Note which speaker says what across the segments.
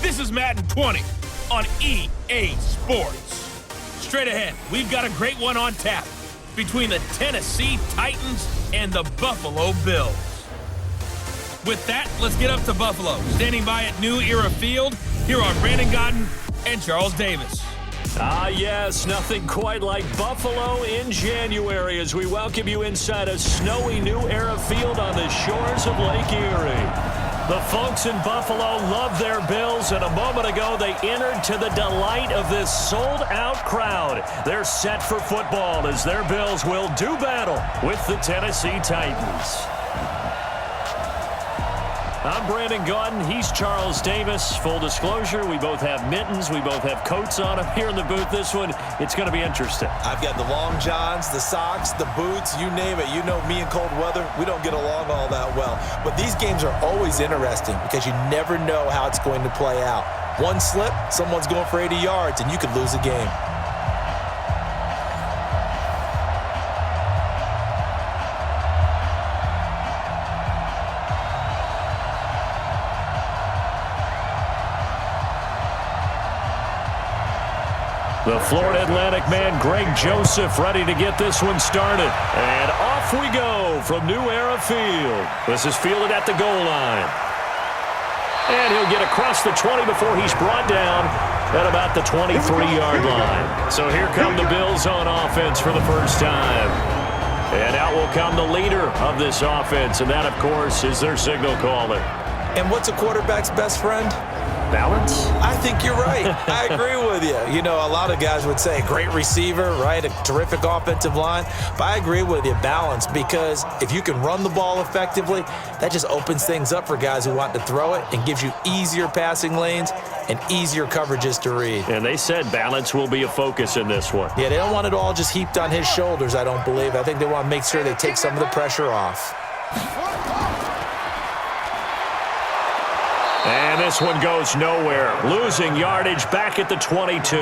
Speaker 1: This is Madden 20 on EA Sports. Straight ahead, we've got a great one on tap between the Tennessee Titans and the Buffalo Bills. With that, let's get up to Buffalo. Standing by at New Era Field, here are Brandon Godden and Charles Davis.
Speaker 2: Yes, nothing quite like Buffalo in January as we welcome you inside a snowy New Era Field on the shores of Lake Erie. The folks in Buffalo love their Bills, and a moment ago they entered to the delight of this sold-out crowd. They're set for football as their Bills will do battle with the Tennessee Titans. I'm Brandon Godden. He's Charles Davis. Full disclosure, we both have mittens. We both have coats on them here in the booth. This one, it's going to be interesting.
Speaker 3: I've got the long johns, the socks, the boots, you name it. You know me in cold weather, we don't get along all that well. But these games are always interesting because you never know how it's going to play out. One slip, someone's going for 80 yards, and you could lose a game.
Speaker 2: The Florida Atlantic man, Greg Joseph, ready to get this one started. And off we go from New Era Field. This is fielded at the goal line. And he'll get across the 20 before he's brought down at about the 23-yard line. So here come the Bills on offense for the first time. And out will come the leader of this offense, and that, of course, is their signal caller.
Speaker 3: And what's a quarterback's best friend?
Speaker 2: Balance?
Speaker 3: I think you're right. I agree with you. You know, a lot of guys would say great receiver, right? A terrific offensive line. But I agree with you, balance, because if you can run the ball effectively, that just opens things up for guys who want to throw it and gives you easier passing lanes and easier coverages to read.
Speaker 2: And they said balance will be a focus in this one.
Speaker 3: Yeah, they don't want it all just heaped on his shoulders, I don't believe. I think they want to make sure they take some of the pressure off.
Speaker 2: And this one goes nowhere. Losing yardage back at the 22.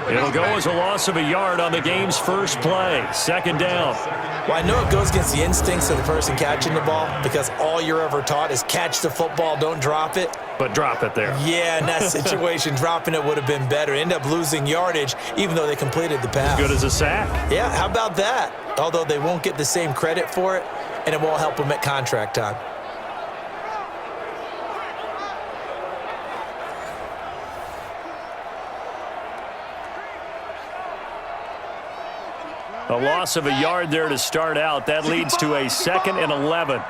Speaker 2: It'll go as a loss of a yard on the game's first play. Second down.
Speaker 3: Well, I know it goes against the instincts of the person catching the ball because all you're ever taught is catch the football, don't drop it.
Speaker 2: But drop it there.
Speaker 3: Yeah, in that situation, dropping it would have been better. End up losing yardage even though they completed the pass.
Speaker 2: As good as a sack.
Speaker 3: Yeah, how about that? Although they won't get the same credit for it, and it won't help them at contract time.
Speaker 2: A loss of a yard there to start out. That leads to a 2nd and 11.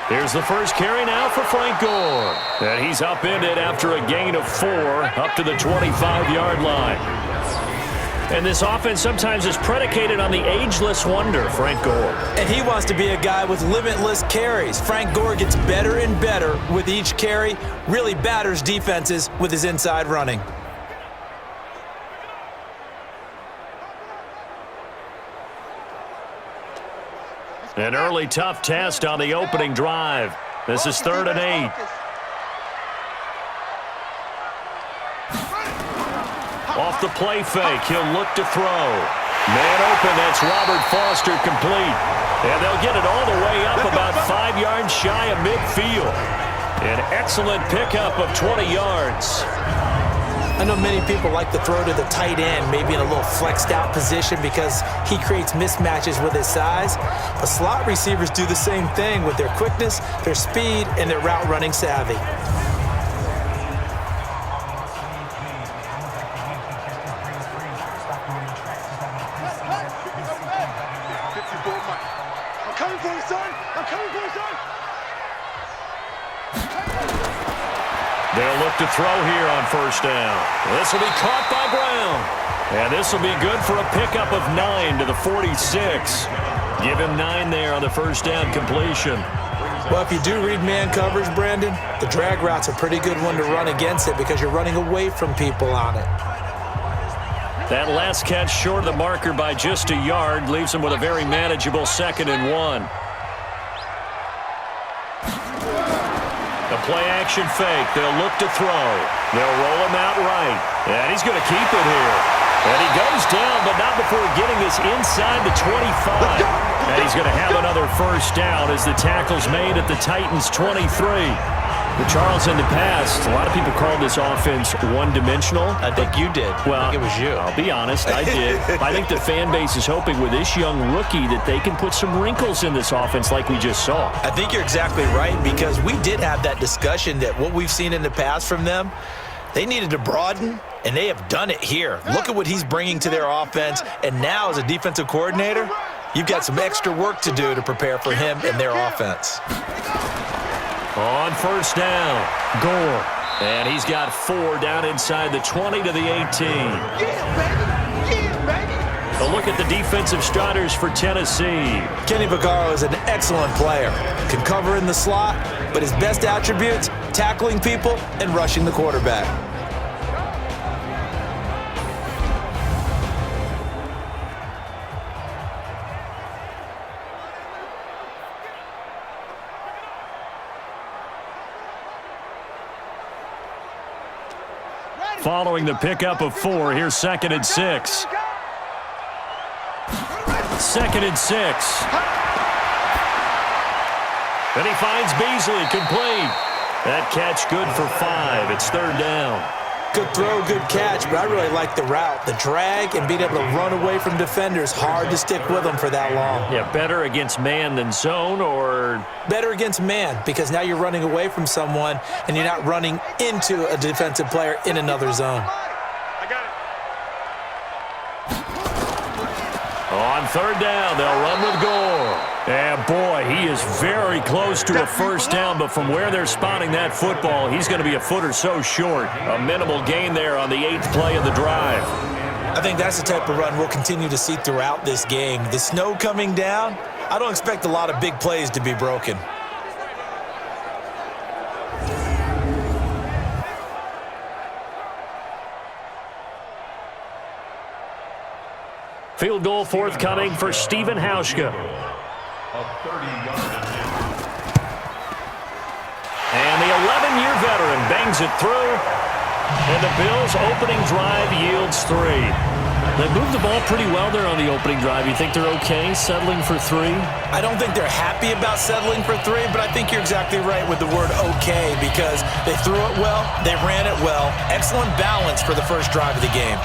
Speaker 2: Here's the first carry now for Frank Gore. And he's upended after a gain of 4 up to the 25-yard line. And this offense sometimes is predicated on the ageless wonder, Frank Gore.
Speaker 3: And he wants to be a guy with limitless carries. Frank Gore gets better and better with each carry, really batters defenses with his inside running.
Speaker 2: An early tough test on the opening drive. This is 3rd and 8. Off the play fake, he'll look to throw. Man open, that's Robert Foster complete. And they'll get it all the way up about 5 yards shy of midfield. An excellent pickup of 20 yards.
Speaker 3: I know many people like to throw to the tight end, maybe in a little flexed out position because he creates mismatches with his size. But slot receivers do the same thing with their quickness, their speed, and their route running savvy.
Speaker 4: I'm coming for you, son! I'm coming for you, son!
Speaker 2: They'll look to throw here on first down. This will be caught by Brown. And this will be good for a pickup of 9 to the 46. Give him 9 there on the first down completion.
Speaker 3: Well, if you do read man coverage, Brandon, the drag route's a pretty good one to run against it because you're running away from people on it.
Speaker 2: That last catch short of the marker by just a yard leaves him with a very manageable 2nd and 1. The play-action fake. They'll look to throw. They'll roll him out right. And he's going to keep it here. And he goes down, but not before getting this inside the 25. And he's going to have another first down as the tackle's made at the Titans' 23. Well, Charles, in the past, a lot of people called this offense one-dimensional.
Speaker 3: I think you did.
Speaker 2: Well,
Speaker 3: I think it was you.
Speaker 2: I'll be honest, I did. I think the fan base is hoping with this young rookie that they can put some wrinkles in this offense like we just saw.
Speaker 3: I think you're exactly right, because we did have that discussion that what we've seen in the past from them, they needed to broaden, and they have done it here. Look at what he's bringing to their offense, and now as a defensive coordinator, you've got some extra work to do to prepare for him and their offense.
Speaker 2: On first down, Gore. And he's got 4 down inside the 20 to the 18.
Speaker 4: Yeah, baby. Yeah, baby.
Speaker 2: A look at the defensive starters for Tennessee.
Speaker 3: Kenny Vaccaro is an excellent player. Can cover in the slot, but his best attributes, tackling people and rushing the quarterback.
Speaker 2: Following the pickup of 4, here's 2nd and 6. 2nd and 6. And he finds Beasley, complete. That catch good for 5. It's 3rd down.
Speaker 3: Good throw, good catch, but I really like the route. The drag and being able to run away from defenders, hard to stick with them for that long.
Speaker 2: Yeah, better against man than zone, or?
Speaker 3: Better against man, because now you're running away from someone and you're not running into a defensive player in another zone.
Speaker 4: I got it.
Speaker 2: On 3rd down, they'll run with Gore. And boy, he is very close to a first down, but from where they're spotting that football, he's going to be a foot or so short. A minimal gain there on the 8th play of the drive.
Speaker 3: I think that's the type of run we'll continue to see throughout this game. The snow coming down, I don't expect a lot of big plays to be broken.
Speaker 2: Field goal forthcoming for Stephen Hauschka. And the 11-year veteran bangs it through. And the Bills' opening drive yields 3. They moved the ball pretty well there on the opening drive. You think they're okay settling for 3?
Speaker 3: I don't think they're happy about settling for 3, but I think you're exactly right with the word okay, because they threw it well, they ran it well. Excellent balance for the first drive of the game.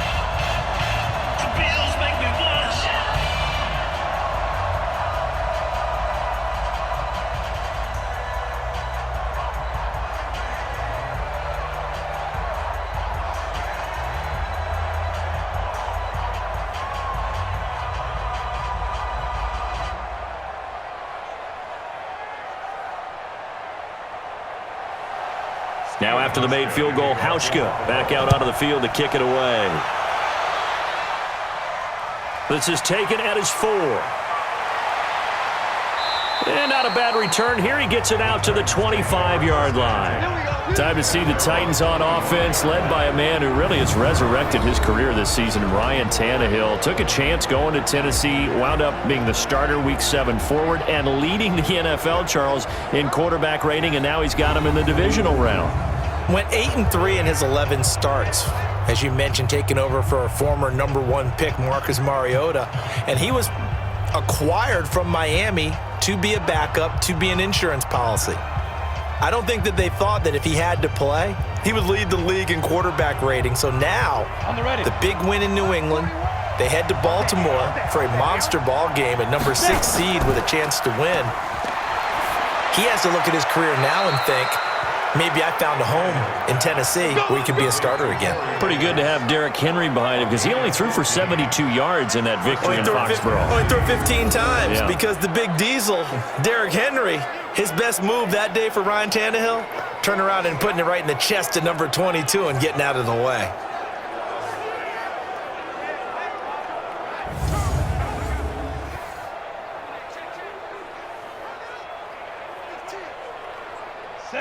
Speaker 2: Now after the made field goal, Hauschka back out onto the field to kick it away. This is taken at his 4. And not a bad return here. He gets it out to the 25-yard line. Time to see the Titans on offense, led by a man who really has resurrected his career this season, Ryan Tannehill. Took a chance going to Tennessee, wound up being the starter Week 7 forward, and leading the NFL, Charles, in quarterback rating, and now he's got him in the divisional round.
Speaker 3: Went 8-3 in his 11 starts. As you mentioned, taking over for a former #1 pick, Marcus Mariota. And he was acquired from Miami to be a backup, to be an insurance policy. I don't think that they thought that if he had to play, he would lead the league in quarterback rating. So now, the big win in New England, they head to Baltimore for a monster ball game at #6 seed with a chance to win. He has to look at his career now and think, maybe I found a home in Tennessee where he could be a starter again.
Speaker 2: Pretty good to have Derrick Henry behind him because he only threw for 72 yards in that victory in Foxborough.
Speaker 3: Only threw 15 times because the big diesel, Derrick Henry, his best move that day for Ryan Tannehill, turning around and putting it right in the chest to number 22 and getting out of the way.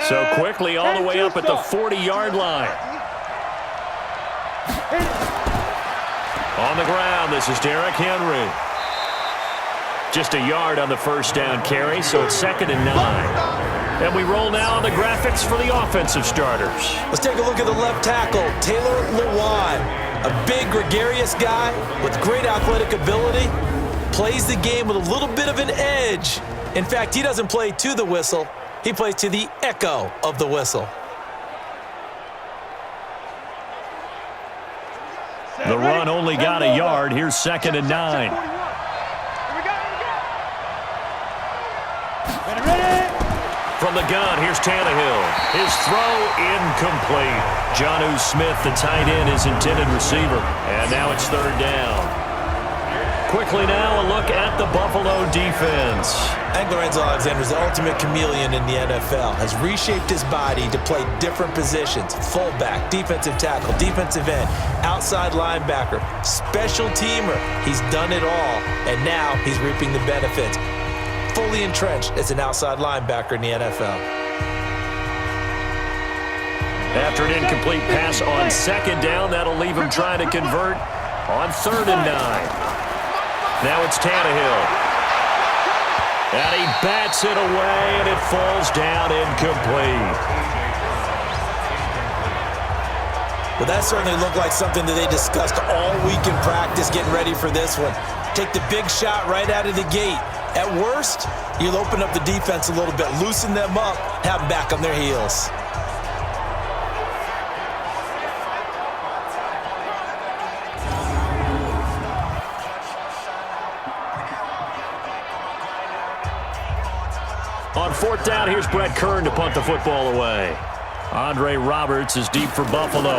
Speaker 2: So quickly all the way up at the 40-yard line. On the ground, this is Derrick Henry. Just a yard on the first down carry, so it's 2nd and 9. And we roll now on the graphics for the offensive starters.
Speaker 3: Let's take a look at the left tackle, Taylor Lewan. A big, gregarious guy with great athletic ability. Plays the game with a little bit of an edge. In fact, he doesn't play to the whistle. He plays to the echo of the whistle.
Speaker 2: The run only got a yard. Here's 2nd and 9. From the gun, here's Tannehill. His throw incomplete. Jonnu Smith, the tight end, is intended receiver. And now it's 3rd down. Quickly now, a look at the Buffalo defense.
Speaker 3: Lorenzo Alexander is the ultimate chameleon in the NFL. Has reshaped his body to play different positions. Fullback, defensive tackle, defensive end, outside linebacker, special teamer. He's done it all, and now he's reaping the benefits. Fully entrenched as an outside linebacker in the NFL.
Speaker 2: After an incomplete pass on 2nd down, that'll leave him trying to convert on 3rd and 9. Now it's Tannehill. And he bats it away, and it falls down incomplete.
Speaker 3: Well, that certainly looked like something that they discussed all week in practice getting ready for this one. Take the big shot right out of the gate. At worst, you'll open up the defense a little bit, loosen them up, have them back on their heels.
Speaker 2: On 4th down, here's Brett Kern to punt the football away. Andre Roberts is deep for Buffalo.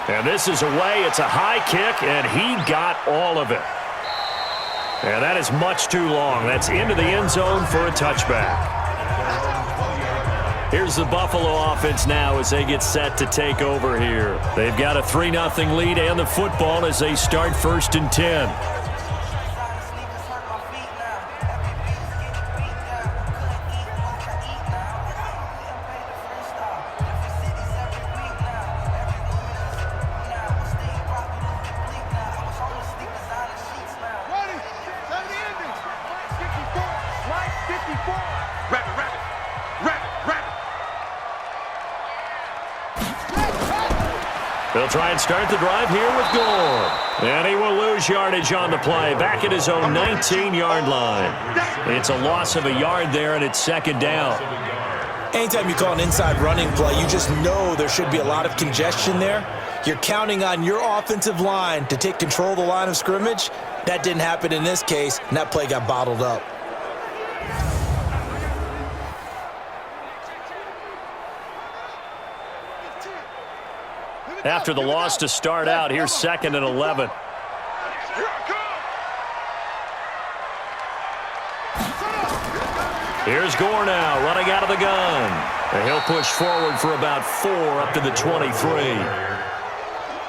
Speaker 2: And this is away. It's a high kick, and he got all of it. And that is much too long. That's into the end zone for a touchback. Here's the Buffalo offense now as they get set to take over here. They've got a 3-0 lead and the football as they start 1st and 10. They'll try and start the drive here with Gore. And he will lose yardage on the play. Back at his own 19-yard line. It's a loss of a yard there, and it's 2nd down.
Speaker 3: Anytime you call an inside running play, you just know there should be a lot of congestion there. You're counting on your offensive line to take control of the line of scrimmage. That didn't happen in this case, and that play got bottled up.
Speaker 2: After the loss to start out, here's 2nd and 11. Here's Gore now, running out of the gun. And he'll push forward for about 4 up to the 23.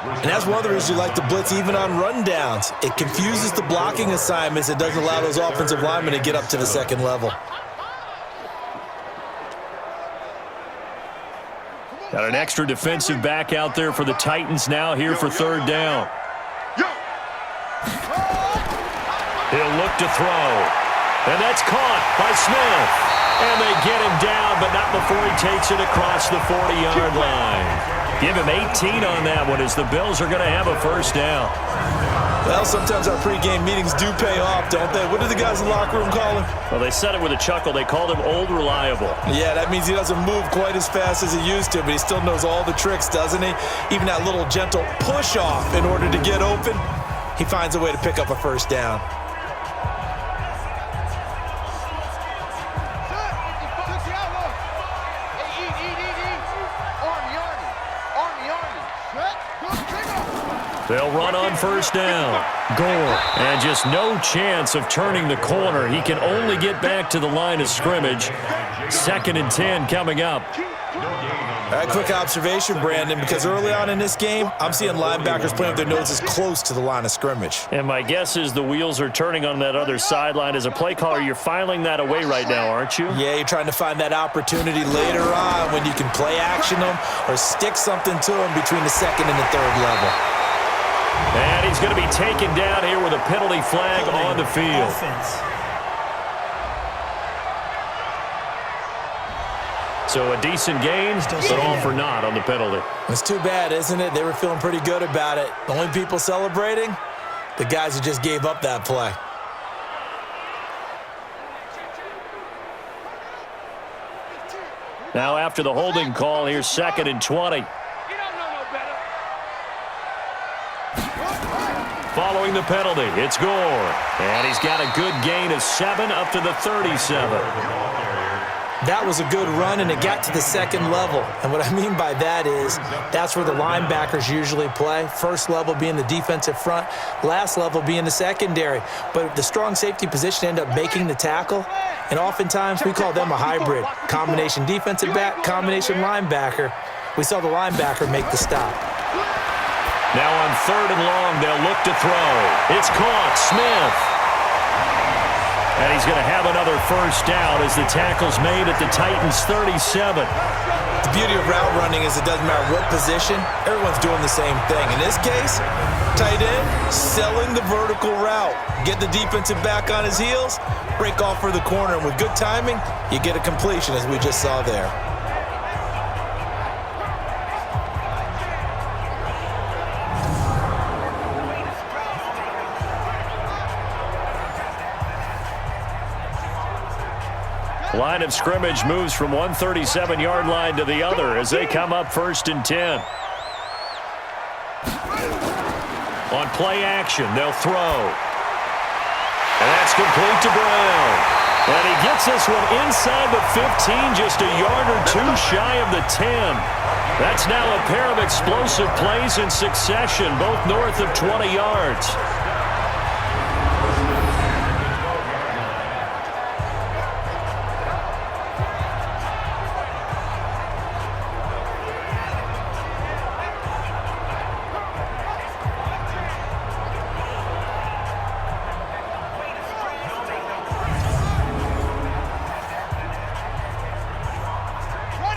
Speaker 3: And that's one of the reasons you like to blitz even on rundowns. It confuses the blocking assignments. It doesn't allow those offensive linemen to get up to the 2nd level.
Speaker 2: Got an extra defensive back out there for the Titans now here for 3rd down. He'll look to throw. And that's caught by Smith. And they get him down, but not before he takes it across the 40-yard line. Give him 18 on that one as the Bills are going to have a 1st down.
Speaker 3: Well, sometimes our pregame meetings do pay off, don't they? What did the guys in the locker room call him?
Speaker 2: Well, they said it with a chuckle. They called him Old Reliable.
Speaker 3: Yeah, that means he doesn't move quite as fast as he used to, but he still knows all the tricks, doesn't he? Even that little gentle push-off in order to get open, he finds a way to pick up a 1st down.
Speaker 2: They'll run on 1st down. Gore. And just no chance of turning the corner. He can only get back to the line of scrimmage. 2nd and 10 coming up.
Speaker 3: All right, quick observation, Brandon, because early on in this game, I'm seeing linebackers playing with their noses close to the line of scrimmage.
Speaker 2: And my guess is the wheels are turning on that other sideline. As a play caller, you're filing that away right now, aren't you?
Speaker 3: Yeah, you're trying to find that opportunity later on when you can play action them or stick something to them between the 2nd and the 3rd level.
Speaker 2: And he's going to be taken down here with a penalty flag on the field. So a decent gain, but all for naught on the penalty.
Speaker 3: It's too bad, isn't it? They were feeling pretty good about it. The only people celebrating, the guys who just gave up that play.
Speaker 2: Now after the holding call, here's 2nd and 20.
Speaker 4: You don't know no better.
Speaker 2: Following the penalty, it's Gore. And he's got a good gain of 7 up to the 37.
Speaker 3: That was a good run, and it got to the 2nd level. And what I mean by that is that's where the linebackers usually play. First level being the defensive front, last level being the secondary. But the strong safety position ended up making the tackle, and oftentimes we call them a hybrid. Combination defensive back, combination linebacker. We saw the linebacker make the stop.
Speaker 2: Now on 3rd and long, they'll look to throw. It's caught. Smith. And he's going to have another first down as the tackle's made at the Titans' 37.
Speaker 3: The beauty of route running is it doesn't matter what position, everyone's doing the same thing. In this case, tight end, selling the vertical route. Get the defensive back on his heels, break off for the corner, and with good timing, you get a completion as we just saw there.
Speaker 2: Line of scrimmage moves from one 37-yard line to the other as they come up 1st and 10. On play action, they'll throw. And that's complete to Brown. And he gets this one inside the 15, just a yard or 2 shy of the 10. That's now a pair of explosive plays in succession, both north of 20 yards.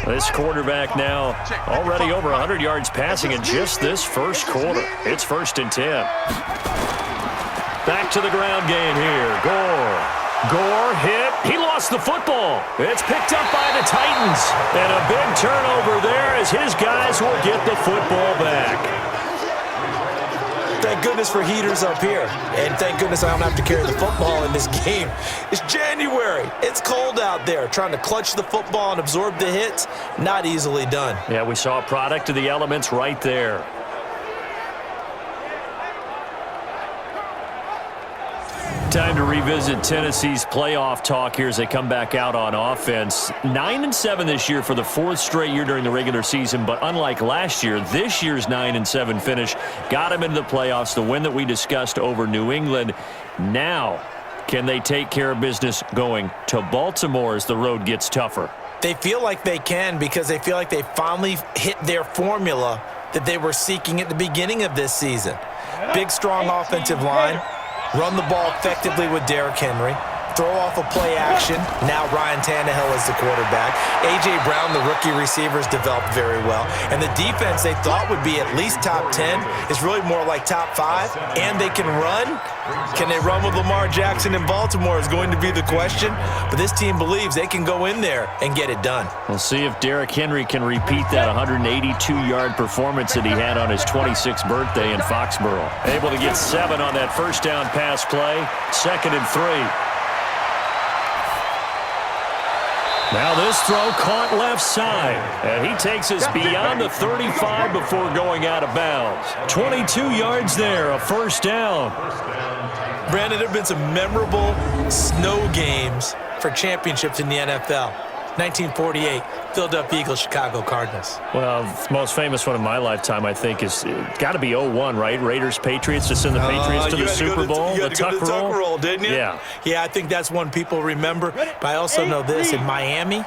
Speaker 2: This quarterback now already over 100 yards passing in just this first quarter. It's 1st and 10. Back to the ground game here. Gore hit. He lost the football. It's picked up by the Titans. And a big turnover there as his guys will get the football back.
Speaker 3: Thank goodness for heaters up here. And thank goodness I don't have to carry the football in this game. It's January. It's cold out there. Trying to clutch the football and absorb the hits, not easily done.
Speaker 2: Yeah, we saw a product of the elements right there. Time to revisit Tennessee's playoff talk here as they come back out on offense. 9-7 this year for the 4th straight year during the regular season, but unlike last year, this year's 9-7 finish got them into the playoffs, the win that we discussed over New England. Now, can they take care of business going to Baltimore as the road gets tougher?
Speaker 3: They feel like they can because they feel like they finally hit their formula that they were seeking at the beginning of this season. Big, strong offensive line. Run the ball effectively with Derrick Henry. Throw off a play action. Now Ryan Tannehill is the quarterback. A.J. Brown, the rookie receivers, developed very well. And the defense they thought would be at least top 10 is really more like top 5. And they can run. Can they run with Lamar Jackson in Baltimore is going to be the question. But this team believes they can go in there and get it done.
Speaker 2: We'll see if Derrick Henry can repeat that 182-yard performance that he had on his 26th birthday in Foxborough. Able to get 7 on that first down pass play. 2nd and 3. Now this throw caught left side, and he takes us beyond the 35 before going out of bounds. 22 yards there, a first down.
Speaker 3: Brandon, there have been some memorable snow games for championships in the NFL. 1948, Philadelphia Eagles, Chicago Cardinals.
Speaker 2: Well, the most famous one of my lifetime, I think, is got to be 01, right? Raiders-Patriots to send the Patriots to the Super Bowl.
Speaker 3: You had to go to the tuck roll, didn't you?
Speaker 2: Yeah.
Speaker 3: Yeah, I think that's one people remember. But I also know this. In Miami,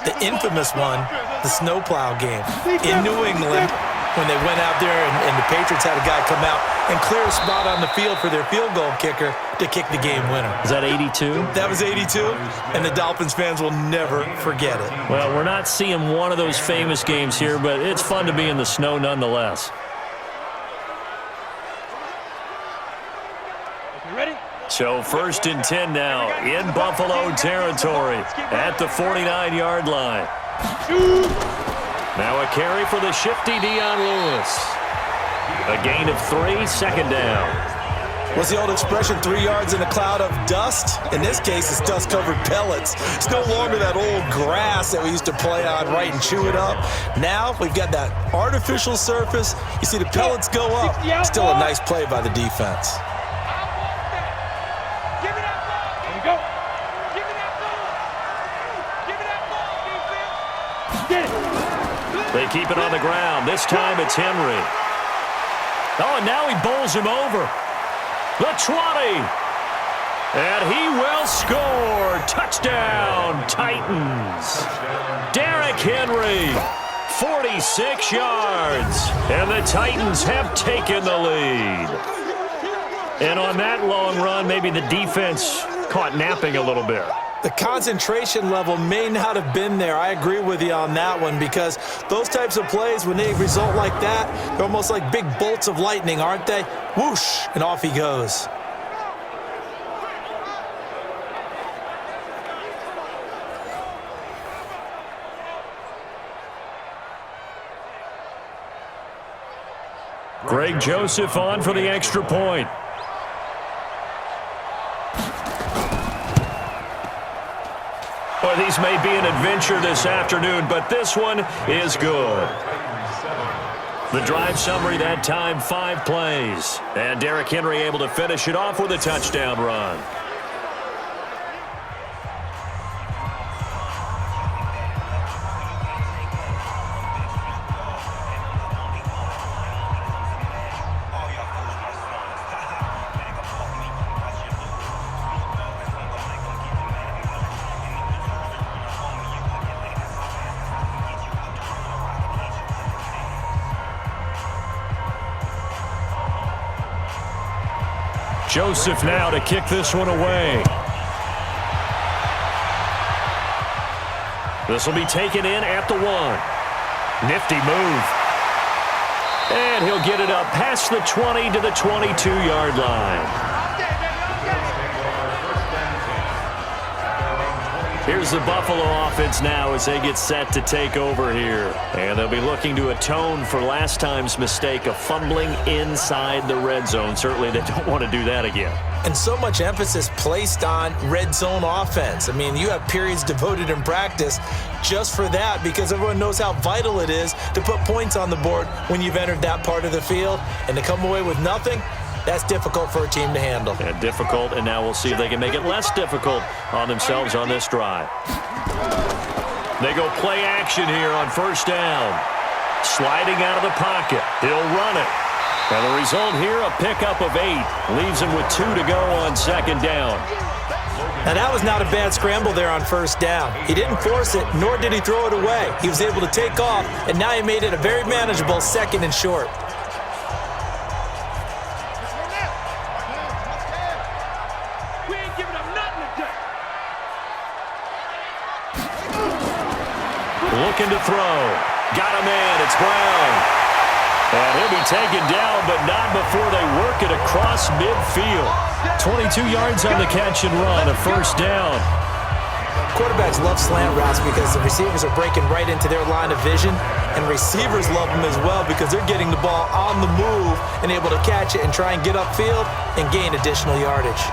Speaker 3: the infamous one, the snowplow game. In New England, when they went out there and the Patriots had a guy come out and clear a spot on the field for their field goal kicker to kick the game winner.
Speaker 2: Is that 82?
Speaker 3: That was 82, and the Dolphins fans will never forget it.
Speaker 2: Well, we're not seeing one of those famous games here, but it's fun to be in the snow nonetheless.
Speaker 4: Ready?
Speaker 2: So 1st and 10 now in Buffalo territory at the 49-yard line. Now a carry for the shifty Dion Lewis. A gain of 3, 2nd down.
Speaker 3: What's the old expression, 3 yards in a cloud of dust? In this case, it's dust-covered pellets. It's no longer that old grass that we used to play on, right, and chew it up. Now we've got that artificial surface. You see the pellets go up. Still a nice play by the defense.
Speaker 2: They keep it on the ground. This time it's Henry. Oh, and now he bowls him over. The 20. And he will score. Touchdown, Titans. Derrick Henry, 46 yards. And the Titans have taken the lead. And on that long run, maybe the defense caught napping a little bit.
Speaker 3: The concentration level may not have been there. I agree with you on that one, because those types of plays, when they result like that, they're almost like big bolts of lightning, aren't they? Whoosh, and off he goes.
Speaker 2: Greg Joseph on for the extra point. Well, these may be an adventure this afternoon, but this one is good. The drive summary that time, 5 plays. And Derrick Henry able to finish it off with a touchdown run. Joseph now to kick this one away. This will be taken in at the 1. Nifty move. And he'll get it up past the 20 to the 22-yard line. Here's the Buffalo offense now as they get set to take over here. And they'll be looking to atone for last time's mistake of fumbling inside the red zone. Certainly they don't want to do that again.
Speaker 3: And so much emphasis placed on red zone offense. I mean, you have periods devoted in practice just for that, because everyone knows how vital it is to put points on the board when you've entered that part of the field. And to come away with nothing, that's difficult for a team to handle.
Speaker 2: And difficult, and now we'll see if they can make it less difficult on themselves on this drive. They go play action here on first down. Sliding out of the pocket. He'll run it. And the result here, a pickup of 8. Leaves him with 2 to go on second down.
Speaker 3: Now, that was not a bad scramble there on first down. He didn't force it, nor did he throw it away. He was able to take off, and now he made it a very manageable 2nd and short.
Speaker 2: Looking to throw. Got a man. It's Brown. And he'll be taken down, but not before they work it across midfield. 22 yards on the catch and run, a first down.
Speaker 3: Quarterbacks love slant routes because the receivers are breaking right into their line of vision, and receivers love them as well because they're getting the ball on the move and able to catch it and try and get upfield and gain additional yardage.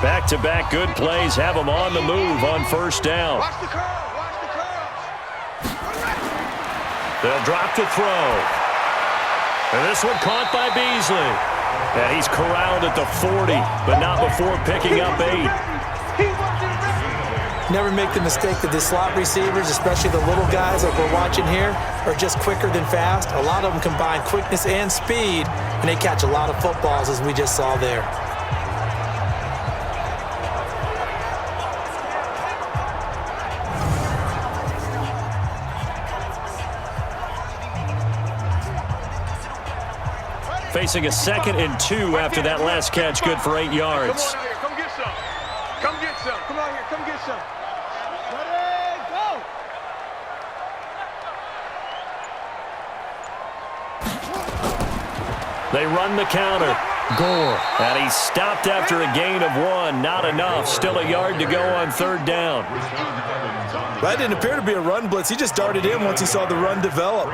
Speaker 2: Back-to-back good plays have them on the move on first down.
Speaker 4: Watch the curl. Watch the curl.
Speaker 2: They'll drop to throw. And this one caught by Beasley. And he's corralled at the 40, but not before picking up 8.
Speaker 3: Never make the mistake that the slot receivers, especially the little guys like we're watching here, are just quicker than fast. A lot of them combine quickness and speed, and they catch a lot of footballs, as we just saw there.
Speaker 2: Facing a 2nd and 2 after that last catch, good for 8 yards.
Speaker 4: Come on out here. Come get some. Come get some. Come out here. Come get some. Ready, go.
Speaker 2: They run the counter. Gore. And he's stopped after a gain of 1. Not enough. Still a yard to go on 3rd down.
Speaker 3: That didn't appear to be a run blitz. He just darted in once he saw the run develop.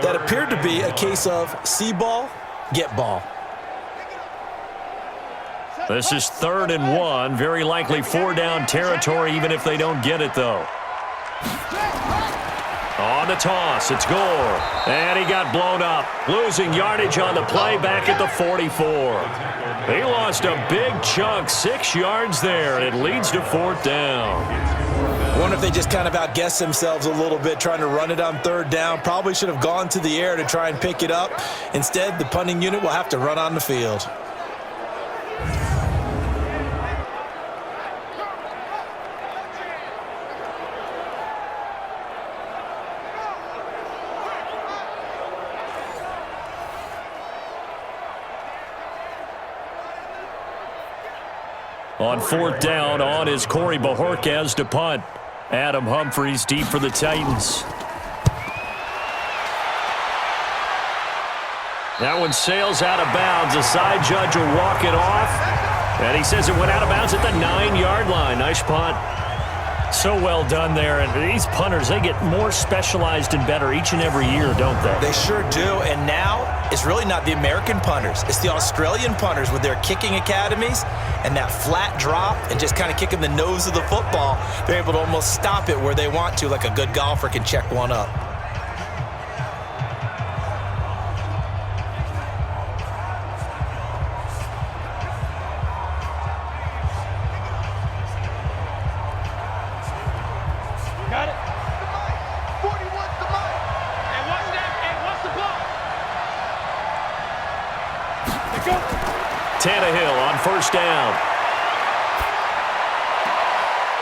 Speaker 3: That appeared to be a case of see ball, get ball.
Speaker 2: This is 3rd and 1. Very likely 4-down territory even if they don't get it, though. On the toss, it's Gore. And he got blown up. Losing yardage on the play back at the 44. He lost a big chunk, 6 yards there, and it leads to 4th down.
Speaker 3: I wonder if they just kind of outguessed themselves a little bit trying to run it on 3rd down. Probably should have gone to the air to try and pick it up. Instead, the punting unit will have to run on the field.
Speaker 2: On 4th down, on is Corey Bojorquez to punt. Adam Humphries deep for the Titans. That one sails out of bounds. The side judge will walk it off. And he says it went out of bounds at the 9-yard line. Nice punt. So well done there. And these punters, they get more specialized and better each and every year, don't they?
Speaker 3: They sure do. And now it's really not the American punters. It's the Australian punters with their kicking academies and that flat drop and just kind of kicking the nose of the football. They're able to almost stop it where they want to, like a good golfer can check one up.
Speaker 4: Got it. 41's the mic. And what's that? And what's the ball? They go.
Speaker 2: Tannehill on 1st down.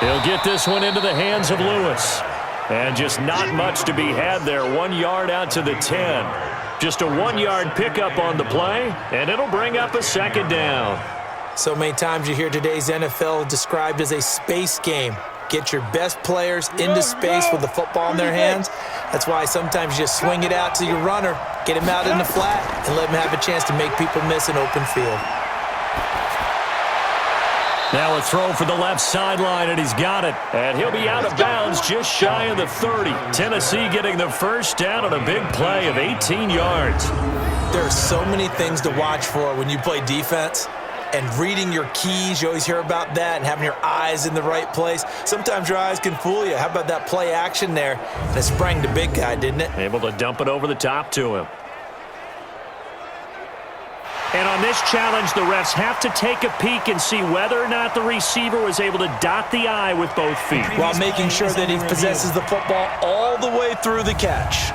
Speaker 2: He'll get this one into the hands of Lewis. And just not much to be had there. 1 yard out to the 10. Just a 1-yard pickup on the play, and it'll bring up a 2nd down.
Speaker 3: So many times you hear today's NFL described as a space game. Get your best players into space with the football in their hands. That's why sometimes you just swing it out to your runner, get him out in the flat, and let him have a chance to make people miss an open field.
Speaker 2: Now a throw for the left sideline, and he's got it. And he'll be out of bounds just shy of the 30. Tennessee getting the 1st down on a big play of 18 yards.
Speaker 3: There are so many things to watch for when you play defense. And reading your keys, you always hear about that, and having your eyes in the right place. Sometimes your eyes can fool you. How about that play action there? And it sprang the big guy, didn't it?
Speaker 2: Able to dump it over the top to him. And on this challenge, the refs have to take a peek and see whether or not the receiver was able to dot the I with both feet.
Speaker 3: While making sure that he possesses the football all the way through the catch.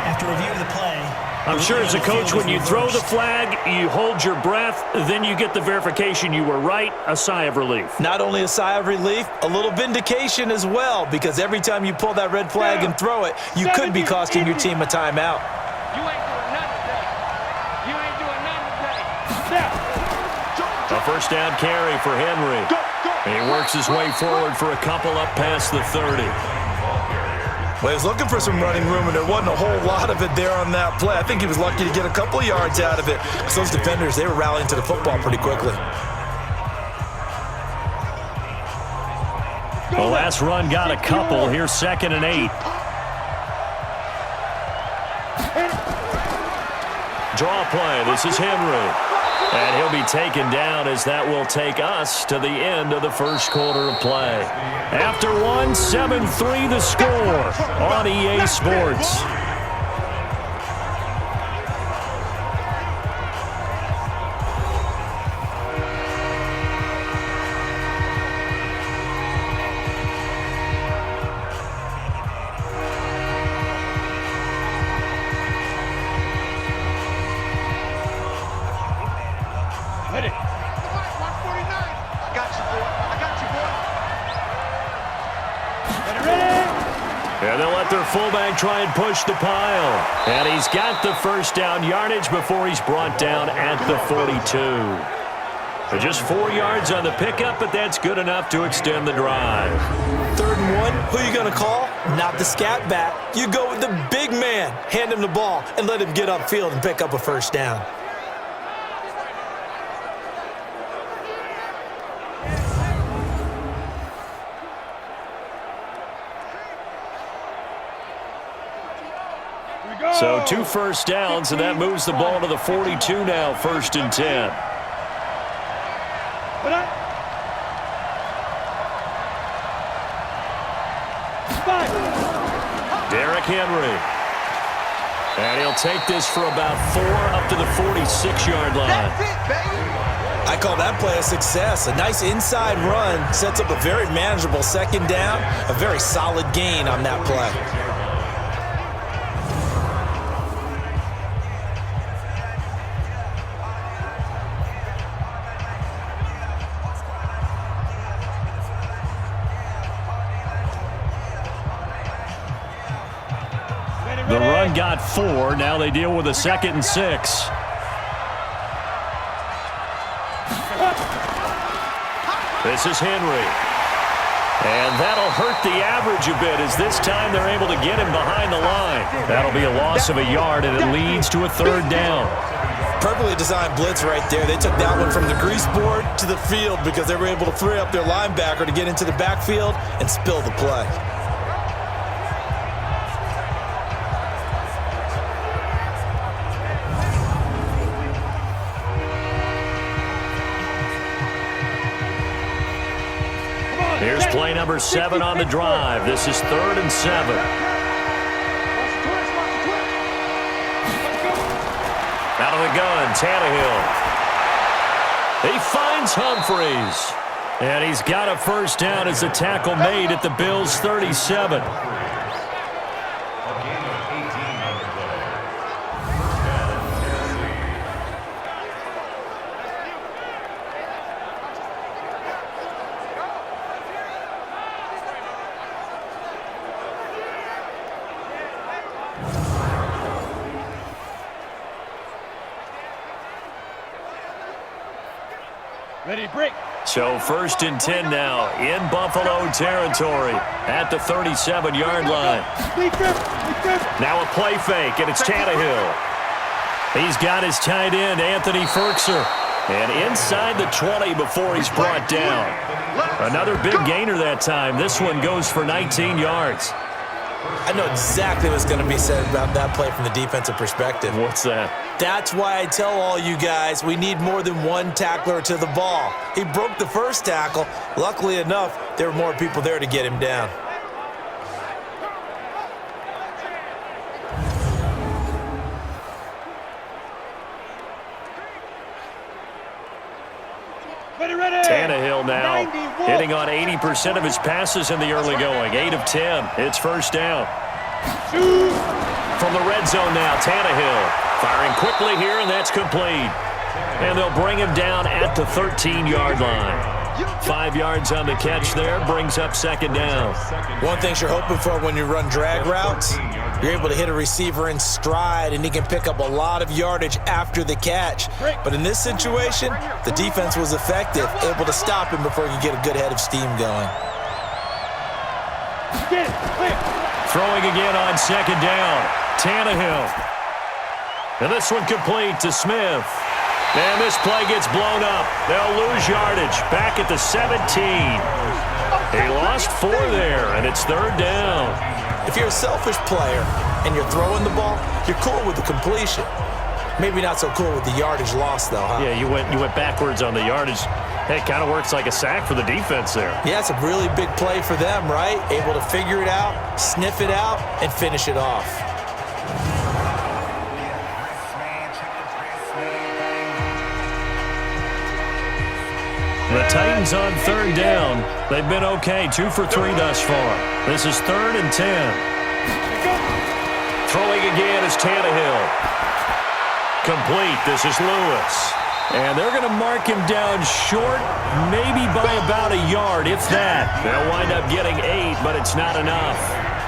Speaker 5: After review of the play,
Speaker 2: I'm sure as a coach, when you throw the flag, you hold your breath, then you get the verification you were right, a sigh of relief.
Speaker 3: Not only a sigh of relief, a little vindication as well, because every time you pull that red flag and throw it, you could be costing your team a timeout.
Speaker 4: You ain't doing nothing today. You ain't doing nothing today.
Speaker 2: A 1st down carry for Henry. He works his way forward for a couple up past the 30.
Speaker 3: Well, he was looking for some running room, and there wasn't a whole lot of it there on that play. I think he was lucky to get a couple of yards out of it, because those defenders, they were rallying to the football pretty quickly.
Speaker 2: The last run got a couple. Here's 2nd and 8. Draw play. This is Henry. And he'll be taken down as that will take us to the end of the 1st quarter of play. After one, 7-3 the score on EA Sports.
Speaker 4: Hit it. 149. I got you, boy. I got you, boy.
Speaker 2: And they'll let their fullback try and push the pile. And he's got the first down yardage before he's brought down at the 42. So just 4 yards on the pickup, but that's good enough to extend the drive.
Speaker 3: 3rd and 1, who are you going to call? Not the scat back. You go with the big man. Hand him the ball and let him get upfield and pick up a first down.
Speaker 2: So 2 first downs, and that moves the ball to the 42 now, 1st and 10. Derrick Henry. And he'll take this for about 4 up to the 46-yard line.
Speaker 4: That's it, baby.
Speaker 3: I call that play a success. A nice inside run sets up a very manageable 2nd down. A very solid gain on that play.
Speaker 2: The run got 4. Now they deal with a 2nd and 6. This is Henry. And that'll hurt the average a bit as this time they're able to get him behind the line. That'll be a loss of a yard, and it leads to a 3rd down.
Speaker 3: Perfectly designed blitz right there. They took that one from the grease board to the field because they were able to free up their linebacker to get into the backfield and spill the play.
Speaker 2: Here's play number 7 on the drive. This is 3rd and 7. Out of the gun, Tannehill. He finds Humphreys. And he's got a first down as the tackle made at the Bills' 37.
Speaker 4: Ready, break.
Speaker 2: So 1st and 10 now in Buffalo territory at the 37-yard line. Now a play fake, and it's Tannehill. He's got his tight end, Anthony Ferkser. And inside the 20 before he's brought down. Another big gainer that time. This one goes for 19 yards.
Speaker 3: I know exactly what's going to be said about that play from the defensive perspective.
Speaker 2: What's that?
Speaker 3: That's why I tell all you guys we need more than one tackler to the ball. He broke the first tackle. Luckily enough, there were more people there to get him down.
Speaker 2: Tannehill now hitting on 80% of his passes in the early going. 8 of 10. It's first down. From the red zone now, Tannehill firing quickly here, and that's complete. And they'll bring him down at the 13-yard line. 5 yards on the catch there, brings up 2nd down.
Speaker 3: One thing you're hoping for when you run drag routes, you're able to hit a receiver in stride, and he can pick up a lot of yardage after the catch. But in this situation, the defense was effective, able to stop him before he could get a good head of steam going.
Speaker 2: Throwing again on 2nd down. Tannehill. And this one complete to Smith. And this play gets blown up. They'll lose yardage back at the 17. He lost 4 there, and it's 3rd down.
Speaker 3: If you're a selfish player and you're throwing the ball, you're cool with the completion. Maybe not so cool with the yardage loss, though, huh?
Speaker 2: Yeah, you went backwards on the yardage. Hey, it kind of works like a sack for the defense there.
Speaker 3: Yeah, it's a really big play for them, right? Able to figure it out, sniff it out, and finish it off.
Speaker 2: The Titans on 3rd down. They've been okay, 2 for 3 thus far. This is 3rd and 10. Throwing again is Tannehill. Complete. This is Lewis. And they're going to mark him down short, maybe by about a yard, if that. They'll wind up getting 8, but it's not enough.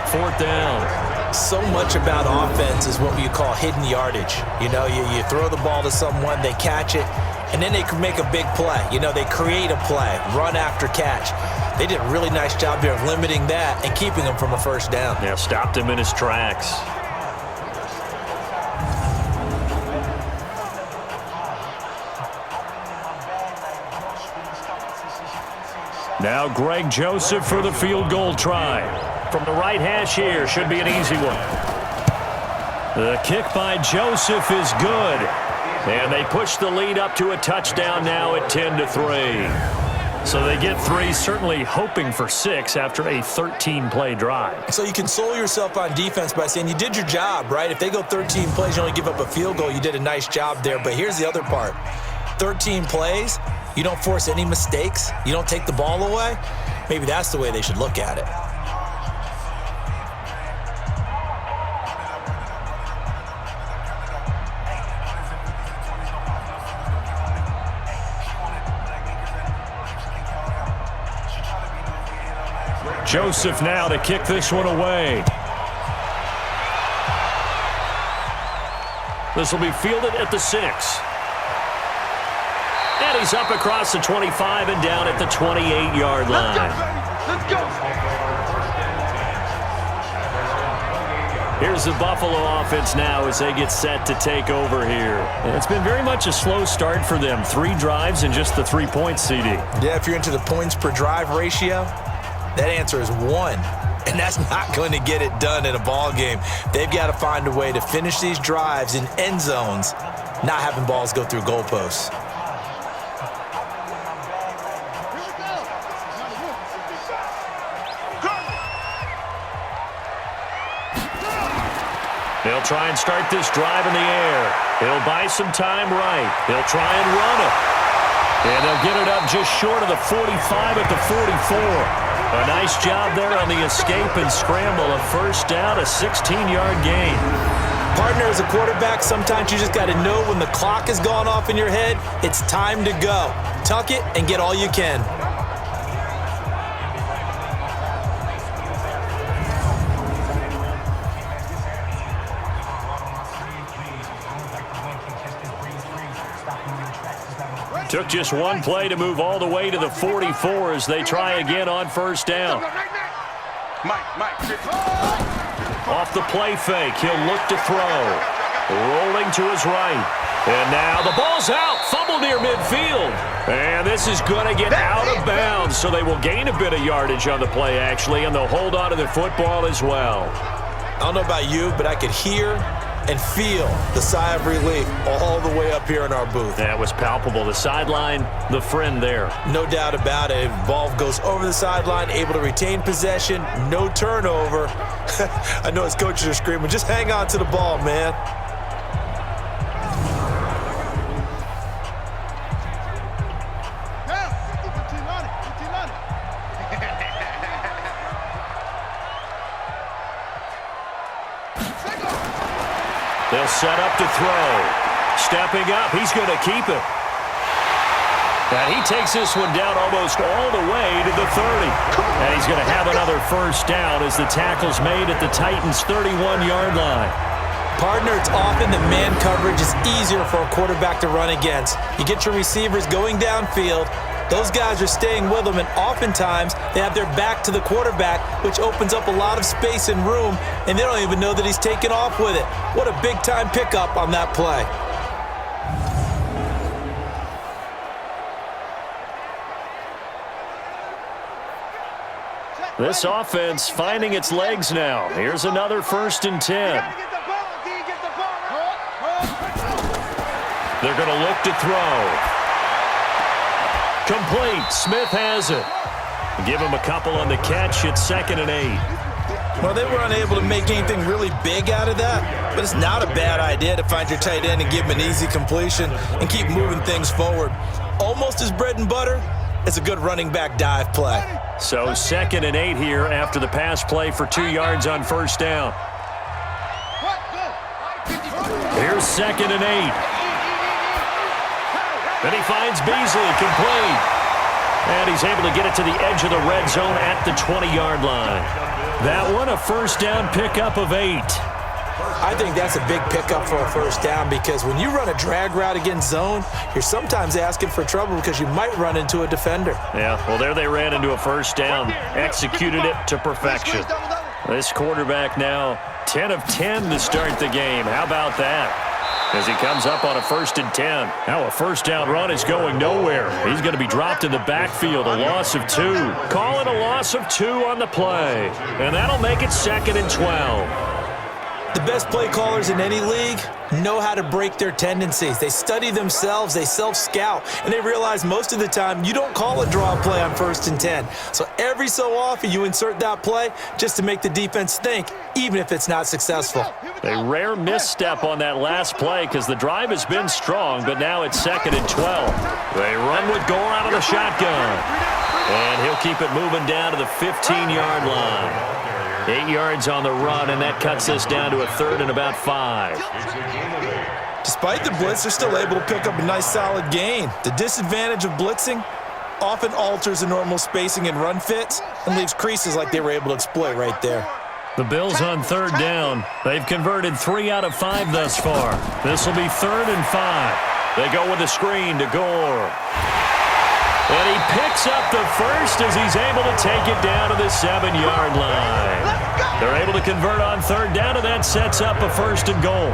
Speaker 2: 4th down.
Speaker 3: So much about offense is what you call hidden yardage. You know, you throw the ball to someone, they catch it, and then they can make a big play. You know, they create a play, run after catch. They did a really nice job here of limiting that and keeping him from a first down.
Speaker 2: Yeah, stopped him in his tracks. Now Greg Joseph for the field goal try. From the right hash here, should be an easy one. The kick by Joseph is good. And they push the lead up to a touchdown now at 10-3. So they get 3, certainly hoping for 6 after a 13-play drive.
Speaker 3: So you console yourself on defense by saying you did your job, right? If they go 13 plays, you only give up a field goal, you did a nice job there. But here's the other part. 13 plays, you don't force any mistakes, you don't take the ball away. Maybe that's the way they should look at it.
Speaker 2: Joseph now to kick this one away. This will be fielded at the 6. And he's up across the 25 and down at the 28-yard line.
Speaker 4: Let's go.
Speaker 2: Here's the Buffalo offense now as they get set to take over here. And it's been very much a slow start for them. 3 drives and just the 3 points, CD.
Speaker 3: Yeah, if you're into the points per drive ratio, that answer is 1. And that's not going to get it done in a ball game. They've got to find a way to finish these drives in end zones, not having balls go through goalposts.
Speaker 2: They'll try and start this drive in the air. He'll buy some time right. They'll try and run it. And they'll get it up just short of the 45 at the 44. A nice job there on the escape and scramble. A first down, a 16-yard gain.
Speaker 3: Partner, as a quarterback, sometimes you just got to know when the clock has gone off in your head, it's time to go. Tuck it and get all you can.
Speaker 2: Took just one play to move all the way to the 44 as they try again on first down. Off the play fake, he'll look to throw. Rolling to his right. And now the ball's out. Fumble near midfield. And this is going to get out of bounds, so they will gain a bit of yardage on the play, actually, and they'll hold on to the football as well.
Speaker 3: I don't know about you, but I could hear and feel the sigh of relief all the way up here in our booth.
Speaker 2: That was palpable. The sideline, the friend there.
Speaker 3: No doubt about it. Ball goes over the sideline, able to retain possession, no turnover. I know his coaches are screaming, just hang on to the ball, man.
Speaker 2: They'll set up to throw. Stepping up, he's going to keep it. And he takes this one down almost all the way to the 30. And he's going to have another first down as the tackle's made at the Titans' 31-yard line.
Speaker 3: Partner, it's often that man coverage is easier for a quarterback to run against. You get your receivers going downfield. Those guys are staying with them, and oftentimes they have their back to the quarterback, which opens up a lot of space and room, and they don't even know that he's taken off with it. What a big-time pickup on that play.
Speaker 2: This offense finding its legs now. Here's another 1st and 10. They're going to look to throw. Complete. Smith has it. Give him a couple on the catch. It's 2nd and 8.
Speaker 3: Well, they were unable to make anything really big out of that, but it's not a bad idea to find your tight end and give him an easy completion and keep moving things forward. Almost as bread and butter, it's a good running back dive play.
Speaker 2: So 2nd and 8 here after the pass play for 2 yards on first down. Here's 2nd and 8. Then he finds Beasley, complete. And he's able to get it to the edge of the red zone at the 20-yard line. That one, a first down pickup of 8.
Speaker 3: I think that's a big pickup for a first down because when you run a drag route against zone, you're sometimes asking for trouble because you might run into a defender.
Speaker 2: Yeah, well, there they ran into a first down, executed it to perfection. This quarterback now 10 of 10 to start the game. How about that? As he comes up on a 1st and 10. Now a first down run is going nowhere. He's going to be dropped in the backfield, a loss of 2. Call it a loss of 2 on the play. And that'll make it 2nd and 12.
Speaker 3: The best play callers in any league know how to break their tendencies. They study themselves, they self-scout, and they realize most of the time you don't call a draw play on 1st and 10. So every so often you insert that play just to make the defense think, even if it's not successful.
Speaker 2: A rare misstep on that last play because the drive has been strong, but now it's 2nd and 12. They run with Gore out of the shotgun. And he'll keep it moving down to the 15-yard line. 8 yards on the run, and that cuts us down to a 3rd and about 5.
Speaker 3: Despite the blitz, they're still able to pick up a nice solid gain. The disadvantage of blitzing often alters the normal spacing and run fits and leaves creases like they were able to exploit right there.
Speaker 2: The Bills on 3rd down. They've converted 3 out of 5 thus far. This will be 3rd and 5. They go with a screen to Gore. And he picks up the first as he's able to take it down to the 7-yard line. They're able to convert on 3rd down, and that sets up a 1st and goal.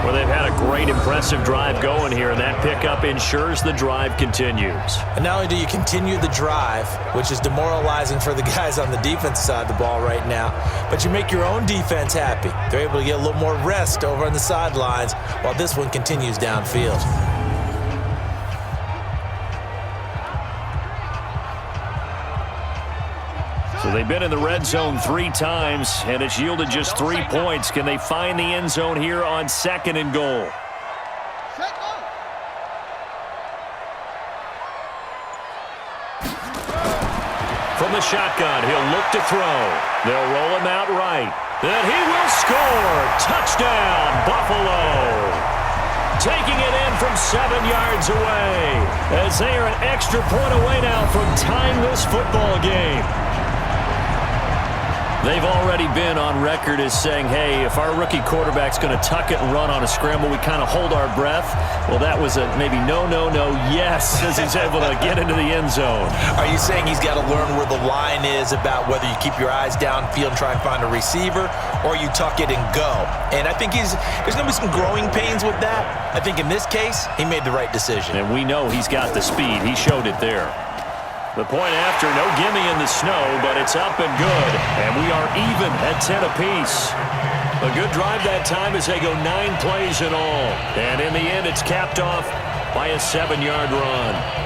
Speaker 2: Well, they've had a great, impressive drive going here, and that pickup ensures the drive continues.
Speaker 3: And not only do you continue the drive, which is demoralizing for the guys on the defense side of the ball right now, but you make your own defense happy. They're able to get a little more rest over on the sidelines while this one continues downfield.
Speaker 2: So they've been in the red zone 3 times, and it's yielded just 3 points. Can they find the end zone here on 2nd and goal? From the shotgun, he'll look to throw. They'll roll him out right. And he will score. Touchdown, Buffalo. Taking it in from 7 yards away, as they are an extra point away now from tying this football game. They've already been on record as saying, hey, if our rookie quarterback's going to tuck it and run on a scramble, we kind of hold our breath. Well, that was a maybe no, yes, as he's able to get into the end zone.
Speaker 3: Are you saying he's got to learn where the line is about whether you keep your eyes downfield and try and find a receiver, or you tuck it and go? And I think there's going to be some growing pains with that. I think in this case, he made the right decision.
Speaker 2: And we know he's got the speed. He showed it there. The point after, no gimme in the snow, but it's up and good. And we are even at 10 apiece. A good drive that time as they go 9 plays in all. And in the end, it's capped off by a 7-yard run.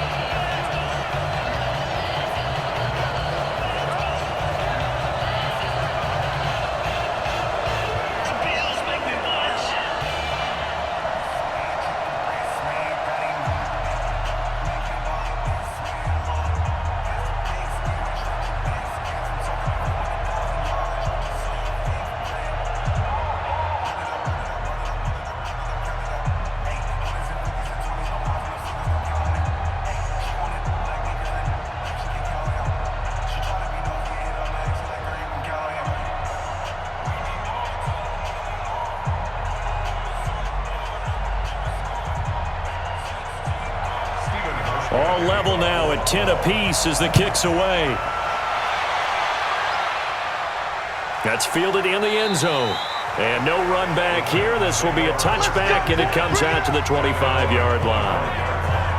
Speaker 2: All level now at 10 apiece as the kick's away. That's fielded in the end zone. And no run back here. This will be a touchback, and it comes out to the 25-yard line.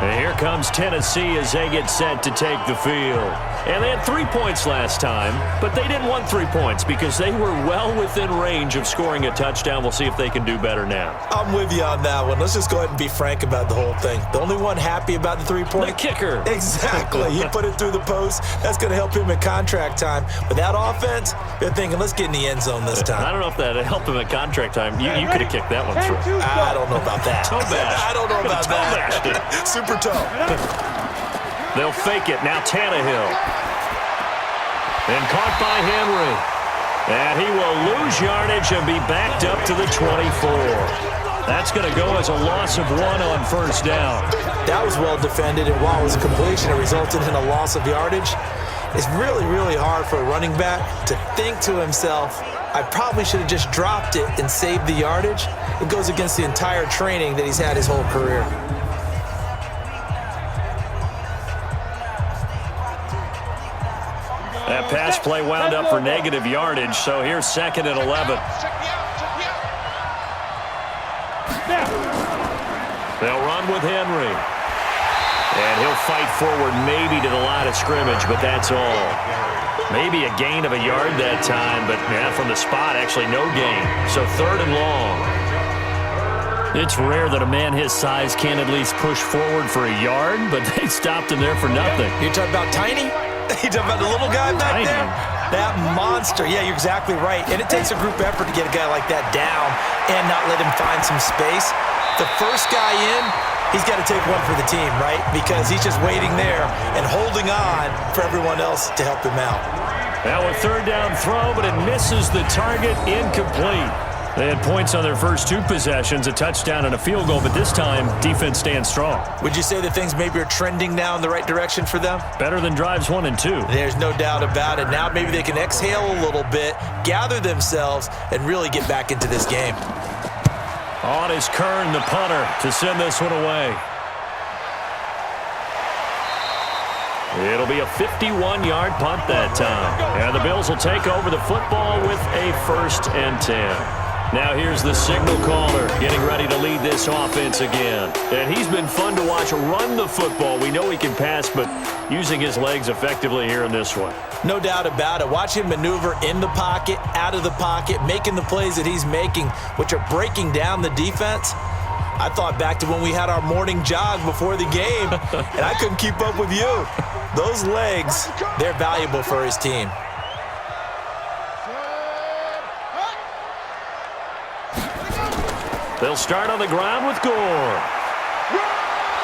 Speaker 2: And here comes Tennessee as they get set to take the field. And they had 3 points last time, but they didn't want 3 points because they were well within range of scoring a touchdown. We'll see if they can do better now.
Speaker 3: I'm with you on that one. Let's just go ahead and be frank about the whole thing. The only one happy about the 3-point?
Speaker 2: The kicker.
Speaker 3: Exactly. He put it through the post. That's going to help him in contract time. But that offense, they're thinking, let's get in the end zone this time.
Speaker 2: I don't know if that helped him in contract time. You could have kicked that one through.
Speaker 3: I don't know about that.
Speaker 2: Toe bash.
Speaker 3: I don't know about that. Super toe.
Speaker 2: They'll fake it. Now Tannehill. And caught by Henry. And he will lose yardage and be backed up to the 24. That's going to go as a loss of 1 on first down.
Speaker 3: That was well defended, and while it was a completion, it resulted in a loss of yardage. It's really, really hard for a running back to think to himself, I probably should have just dropped it and saved the yardage. It goes against the entire training that he's had his whole career.
Speaker 2: That pass play wound up for negative yardage, so here's 2nd and 11. They'll run with Henry. And he'll fight forward maybe to the line of scrimmage, but that's all. Maybe a gain of a yard that time, but yeah, from the spot, actually no gain. So 3rd and long. It's rare that a man his size can at least push forward for a yard, but they stopped him there for nothing.
Speaker 3: You're talking about Tiny? You talking about the little guy back
Speaker 2: Tiny.
Speaker 3: there? That monster. Yeah, you're exactly right. And it takes a group effort to get a guy like that down and not let him find some space. The first guy in, he's got to take one for the team, right? Because he's just waiting there and holding on for everyone else to help him out.
Speaker 2: Now a 3rd down throw, but it misses the target, incomplete. They had points on their first 2 possessions, a touchdown and a field goal, but this time, defense stands strong.
Speaker 3: Would you say that things maybe are trending now in the right direction for them?
Speaker 2: Better than drives 1 and 2.
Speaker 3: There's no doubt about it. Now maybe they can exhale a little bit, gather themselves, and really get back into this game.
Speaker 2: On is Kern, the punter, to send this one away. It'll be a 51-yard punt that time. And the Bills will take over the football with a 1st and 10. Now here's the signal caller getting ready to lead this offense again. And he's been fun to watch run the football. We know he can pass, but using his legs effectively here in this one.
Speaker 3: No doubt about it. Watch him maneuver in the pocket, out of the pocket, making the plays that he's making, which are breaking down the defense. I thought back to when we had our morning jog before the game, and I couldn't keep up with you. Those legs, they're valuable for his team.
Speaker 2: They'll start on the ground with Gore.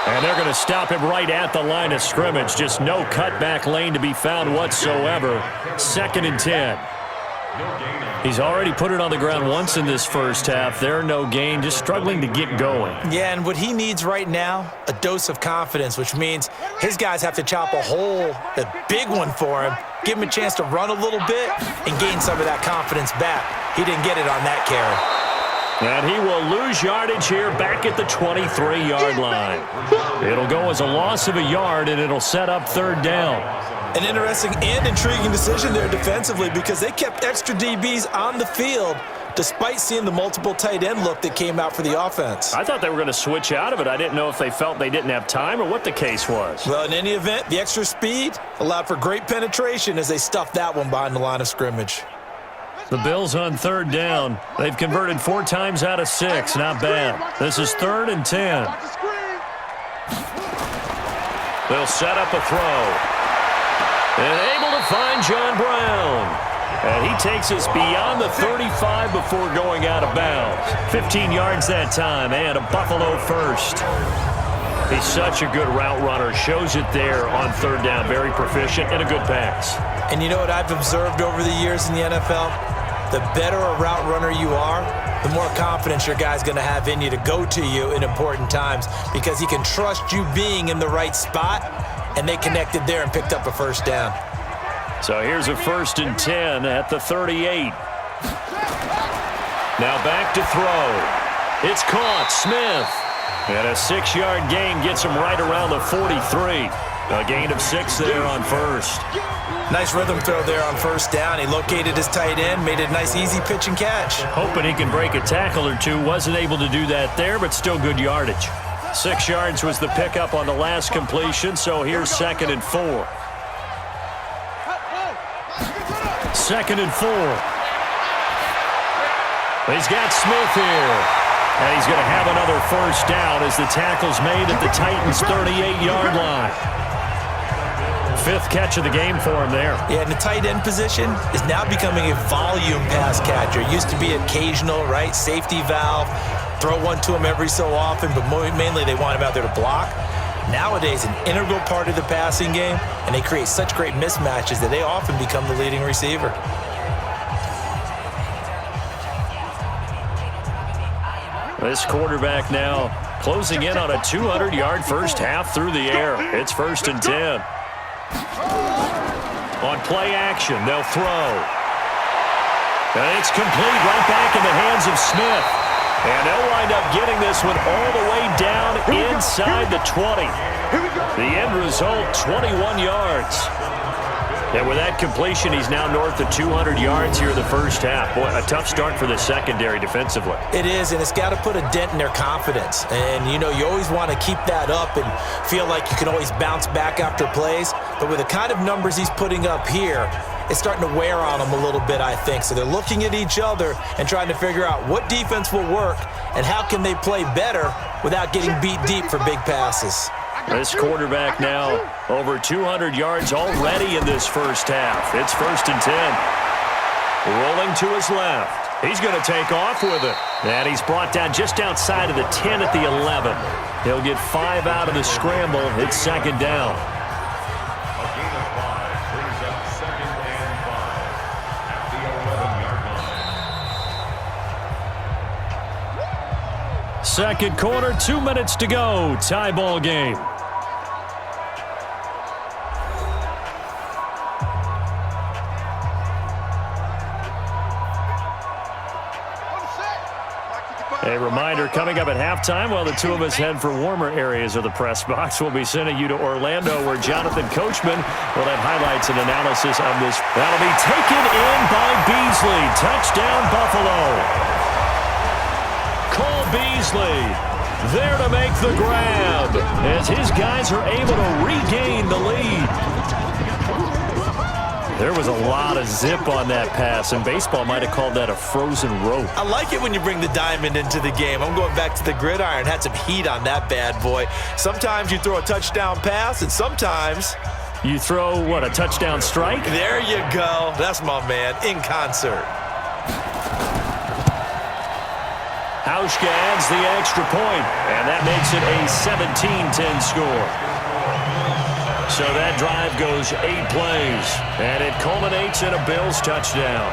Speaker 2: And they're going to stop him right at the line of scrimmage. Just no cutback lane to be found whatsoever. 2nd and 10. He's already put it on the ground once in this first half. There, no gain, just struggling to get going.
Speaker 3: Yeah, and what he needs right now, a dose of confidence, which means his guys have to chop a hole, a big one for him, give him a chance to run a little bit and gain some of that confidence back. He didn't get it on that carry.
Speaker 2: And he will lose yardage here back at the 23-yard line. It'll go as a loss of a yard, and it'll set up 3rd down.
Speaker 3: An interesting and intriguing decision there defensively because they kept extra DBs on the field despite seeing the multiple tight end look that came out for the offense.
Speaker 2: I thought they were going to switch out of it. I didn't know if they felt they didn't have time or what the case was.
Speaker 3: Well, in any event, the extra speed allowed for great penetration as they stuffed that one behind the line of scrimmage.
Speaker 2: The Bills on 3rd down. They've converted 4 times out of 6. Not bad. This is 3rd and 10. They'll set up a throw. And able to find John Brown. And he takes us beyond the 35 before going out of bounds. 15 yards that time and a Buffalo 1st. He's such a good route runner. Shows it there on 3rd down. Very proficient and a good pass.
Speaker 3: And you know what I've observed over the years in the NFL? The better a route runner you are, the more confidence your guy's going to have in you to go to you in important times because he can trust you being in the right spot, and they connected there and picked up a 1st down.
Speaker 2: So here's a 1st and 10 at the 38. Now back to throw. It's caught. Smith. And a 6-yard gain gets him right around the 43. A gain of 6 there on 1st.
Speaker 3: Nice rhythm throw there on 1st down. He located his tight end, made it a nice easy pitch and catch.
Speaker 2: Hoping he can break a tackle or two. Wasn't able to do that there, but still good yardage. 6 yards was the pickup on the last completion, so here's 2nd and 4. 2nd and 4. He's got Smith here. And he's going to have another 1st down as the tackle's made at the Titans' 38-yard line. 5th catch of the game for him there. Yeah, and the tight end position is now becoming a volume pass catcher. Used to be occasional, right? Safety valve. Throw one to him every so often, but mainly they want him out there to block. Nowadays, an integral part of the passing game, and they create such great mismatches that they often become the leading receiver. This quarterback now closing in on a 200-yard first half through the air. It's 1st and 10. On play action, they'll throw. And it's complete right back in the hands of Smith. And they'll wind up getting this one all the way down inside the 20. The end result, 21 yards. And with that completion, he's now north of 200 yards here in the first half. Boy, a tough start for the secondary defensively.
Speaker 3: It is, and it's got to put a dent in their confidence. And, you know, you always want to keep that up and feel like you can always bounce back after plays. But with the kind of numbers he's putting up here, it's starting to wear on them a little bit, I think. So they're looking at each other and trying to figure out what defense will work and how can they play better without getting beat deep for big passes.
Speaker 2: This quarterback now over 200 yards already in this first half. It's 1st and 10. Rolling to his left. He's going to take off with it. And he's brought down just outside of the 10 at the 11. He'll get 5 out of the scramble. It's 2nd down. Second quarter, 2 minutes to go. Tie ball game. A reminder coming up at halftime while the two of us head for warmer areas of the press box. We'll be sending you to Orlando where Jonathan Coachman will have highlights and analysis of this. That'll be taken in by Beasley. Touchdown, Buffalo. Cole Beasley there to make the grab as his guys are able to regain the lead. There was a lot of zip on that pass, and baseball might have called that a frozen rope.
Speaker 3: I like it when you bring the diamond into the game. I'm going back to the gridiron. Had some heat on that bad boy. Sometimes you throw a touchdown pass, and sometimes
Speaker 2: you throw, what, a touchdown strike?
Speaker 3: There you go. That's my man, in concert.
Speaker 2: Hauschka adds the extra point, and that makes it a 17-10 score. So that drive goes 8 plays, and it culminates in a Bills touchdown.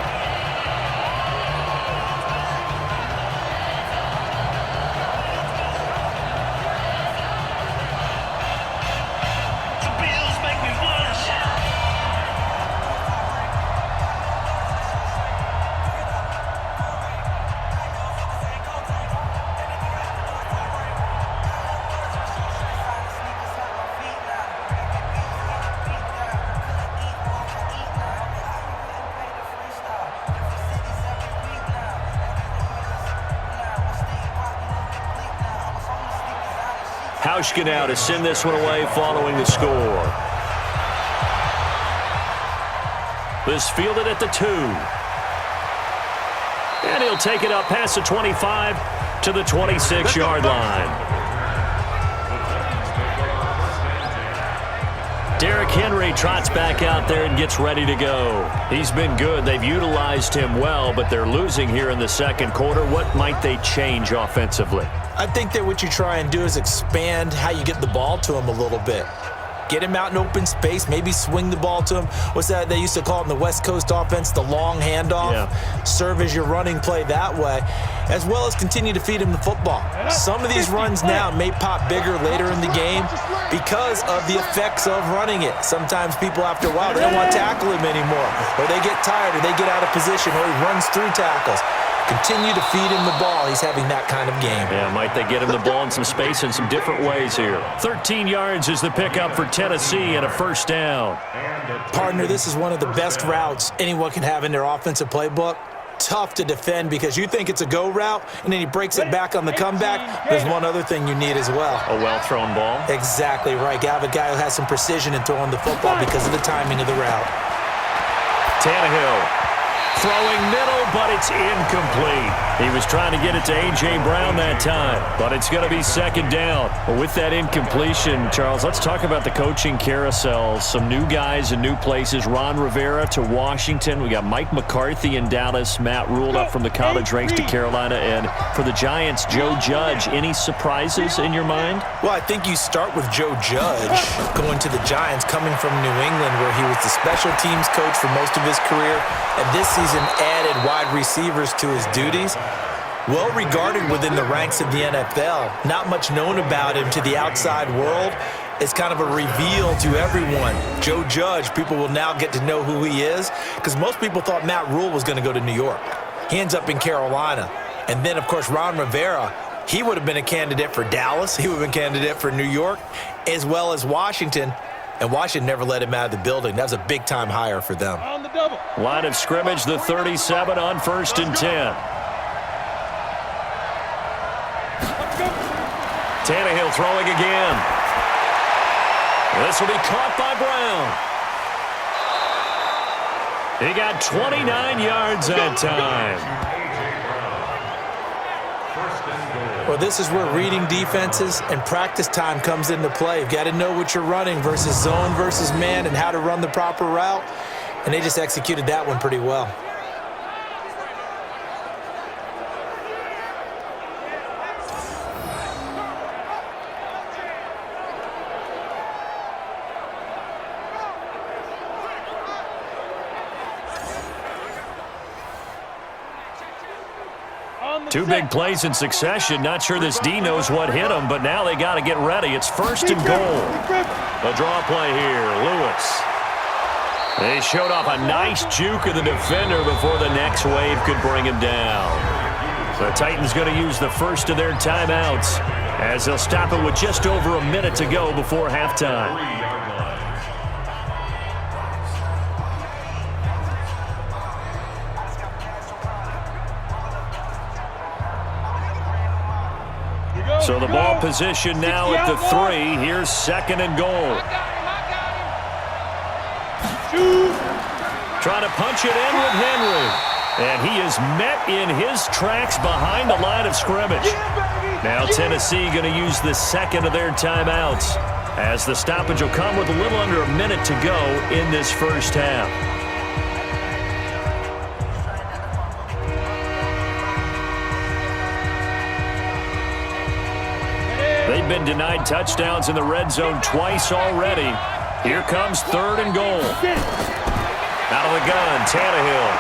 Speaker 5: The Bills make me wanna shout.
Speaker 2: Hauschka now to send this one away following the score. This fielded at the 2. And he'll take it up past the 25 to the 26-yard line. Derrick Henry trots back out there and gets ready to go. He's been good. They've utilized him well, but they're losing here in the second quarter. What might they change offensively?
Speaker 3: I think that what you try and do is expand how you get the ball to him a little bit. Get him out in open space, maybe swing the ball to him. What's that they used to call it in the West Coast offense, the long handoff? Yeah. Serve as your running play that way, as well as continue to feed him the football. Some of these runs now may pop bigger later in the game because of the effects of running it. Sometimes people, after a while, they don't want to tackle him anymore, or they get tired, or they get out of position, or he runs through tackles. Continue to feed him the ball. He's having that kind of game.
Speaker 2: Yeah, might they get him the ball in some space in some different ways here. 13 yards is the pickup for Tennessee and a first down.
Speaker 3: Partner, this is one of the best routes anyone can have in their offensive playbook. Tough to defend because you think it's a go route, and then he breaks it back on the comeback. There's one other thing you need as well.
Speaker 2: A well-thrown ball?
Speaker 3: Exactly right. You have a guy who has some precision in throwing the football because of the timing of the route.
Speaker 2: Tannehill. Throwing middle, but it's incomplete. He was trying to get it to A.J. Brown that time, but it's going to be second down. But with that incompletion, Charles, let's talk about the coaching carousel. Some new guys in new places. Ron Rivera to Washington. We got Mike McCarthy in Dallas. Matt Rule up from the college ranks to Carolina. And for the Giants, Joe Judge. Any surprises in your mind?
Speaker 3: Well, I think you start with Joe Judge going to the Giants, coming from New England, where he was the special teams coach for most of his career. And this season added wide receivers to his duties. well regarded within the ranks of the NFL. Not much known about him to the outside world. It's kind of a reveal to everyone. Joe Judge, people will now get to know who he is, because most people thought Matt Rule was going to go to New York. He ends up in Carolina. And then, of course, Ron Rivera, he would have been a candidate for Dallas. He would have been a candidate for New York, as well as Washington. And Washington never let him out of the building. That was a big-time hire for them.
Speaker 4: On the double.
Speaker 2: Line of scrimmage, the 37 on 1st and 10. Tannehill throwing again. This will be caught by Brown. He got 29 yards that time.
Speaker 3: Well, this is where reading defenses and practice time comes into play. You've got to know what you're running versus zone versus man and how to run the proper route. And they just executed that one pretty well.
Speaker 2: Two big plays in succession. Not sure this D knows what hit him, but now they got to get ready. It's 1st and goal. A draw play here. Lewis. They showed off a nice juke of the defender before the next wave could bring him down. The Titans going to use the first of their timeouts as they'll stop it with just over a minute to go before halftime. So the ball position now at the 3. Here's 2nd and goal. Trying to punch it in with Henry. And he is met in his tracks behind the line of scrimmage. Now Tennessee going to use the 2nd of their timeouts, as the stoppage will come with a little under a minute to go in this first half. They've been denied touchdowns in the red zone twice already. Here comes 3rd and goal. Out of the gun, Tannehill.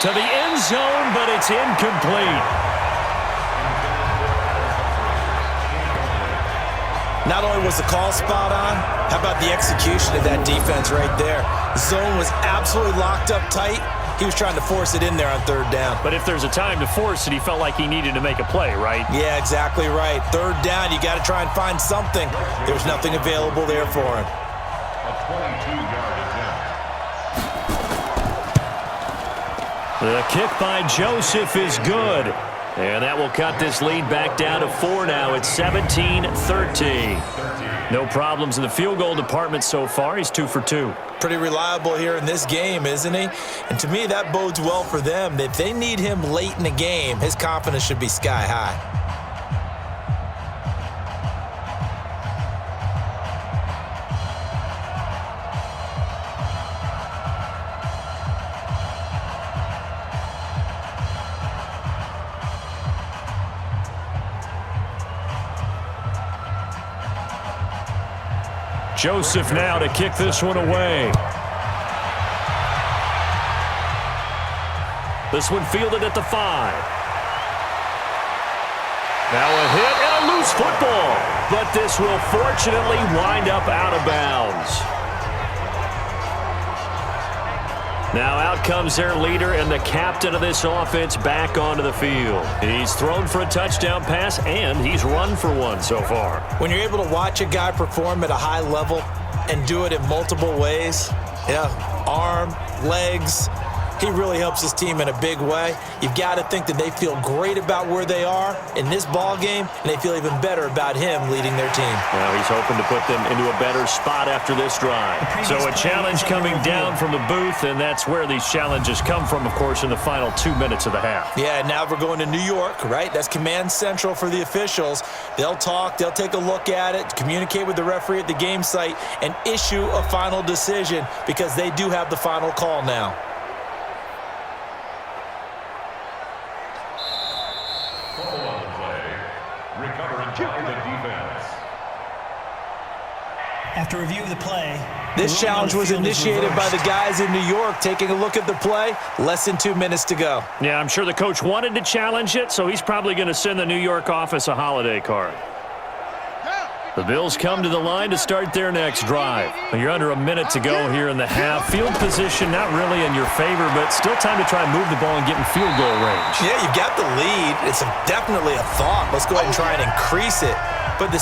Speaker 2: To the end zone, but it's incomplete.
Speaker 3: Not only was the call spot on, how about the execution of that defense right there? Zone was absolutely locked up tight. He was trying to force it in there on 3rd down.
Speaker 2: But if there's a time to force it, he felt like he needed to make a play, right?
Speaker 3: Yeah, exactly right. 3rd down, you got to try and find something. There was nothing available there for him.
Speaker 6: A 22-yard attempt.
Speaker 2: The kick by Joseph is good. And that will cut this lead back down to 4 now. It's 17-13. No problems in the field goal department so far. He's 2 for 2.
Speaker 3: Pretty reliable here in this game, isn't he? And to me, that bodes well for them. If they need him late in the game, his confidence should be sky high.
Speaker 2: Joseph now to kick this one away. This one fielded at the 5. Now a hit and a loose football. But this will fortunately wind up out of bounds. Now out comes their leader and the captain of this offense back onto the field. He's thrown for a touchdown pass, and he's run for one so far.
Speaker 3: When you're able to watch a guy perform at a high level and do it in multiple ways, arm, legs, he really helps his team in a big way. You've got to think that they feel great about where they are in this ball game, and they feel even better about him leading their team.
Speaker 2: Well, he's hoping to put them into a better spot after this drive. So a challenge coming down from the booth, and that's where these challenges come from, of course, in the final 2 minutes of the half.
Speaker 3: Yeah, now we're going to New York, right? That's command central for the officials. They'll talk, they'll take a look at it, communicate with the referee at the game site, and issue a final decision because they do have the final call now.
Speaker 7: After review of the play,
Speaker 3: this challenge was initiated by the guys in New York. Taking a look at the play, less than 2 minutes to go.
Speaker 2: Yeah, I'm sure the coach wanted to challenge it, so he's probably going to send the New York office a holiday card. The Bills come to the line to start their next drive. You're under a minute to go here in the half. Field position not really in your favor, but still time to try and move the ball and get in field goal range.
Speaker 3: Yeah, you've got the lead. It's definitely a thought. Let's go ahead and try and increase it. But the